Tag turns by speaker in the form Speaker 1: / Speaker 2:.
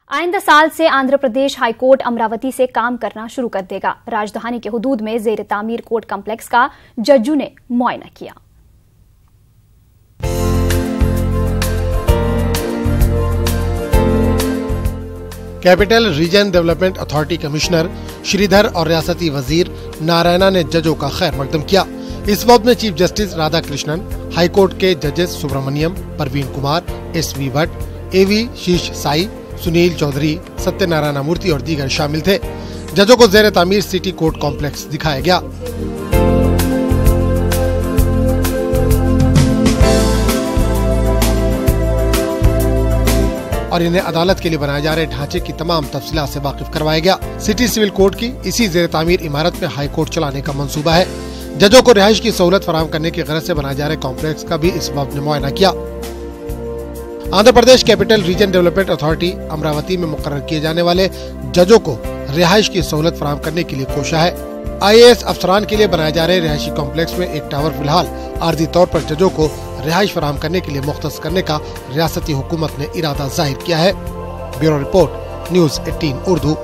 Speaker 1: आइंदा साल से आंध्र प्रदेश हाईकोर्ट अमरावती से काम करना शुरू कर देगा। राजधानी के हुदूद में जेर तामीर कोर्ट कॉम्प्लेक्स का जजों ने मुआयना किया।
Speaker 2: Capital region development authority commissioner Sridhar और रियासती वजीर नारायणा ने जजों का खैर मकदम किया। इस वक्त में chief justice Radha Krishnan, high court के जजेस सुब्रमण्यम, परवीन कुमार, एस.वी. भट्ट, ए.वी. शीश साई, सुनील चौधरी, सत्यनारायण मूर्ति और दीगर शामिल थे। जजों को जेर तामीर सिटी कोर्ट कॉम्प्लेक्स दिखाया गया। और इन्हें अदालत के लिए बनाए जा रहे ढांचे की तमाम तफसीलात से वाकिफ करवाया गया। सिटी सिविल कोर्ट की इसी जेर तामीर इमारत में हाई कोर्ट चलाने का मंसूबा है। जजों को रिहाइश की सहूलत फराहम करने की गरज से बनाए जा रहे कॉम्प्लेक्स का भी इस वक्त ने मुआयना किया। Andhra Pradesh capital region development authority Amaravati में मुकर्रर किए जाने वाले जजों को रिहाइश की सहूलत फराहम करने के लिए कोशा है। IAS अफसरान के लिए बनाए जा रहे रिहायशी कॉम्प्लेक्स में एक टावर फिलहाल आर्जी तौर पर जजों को रिहाइश फराहम करने के लिए मुख्तस करने का रियासती हुकूमत ने इरादा जाहिर किया है। Bureau report, news 18 Urdu.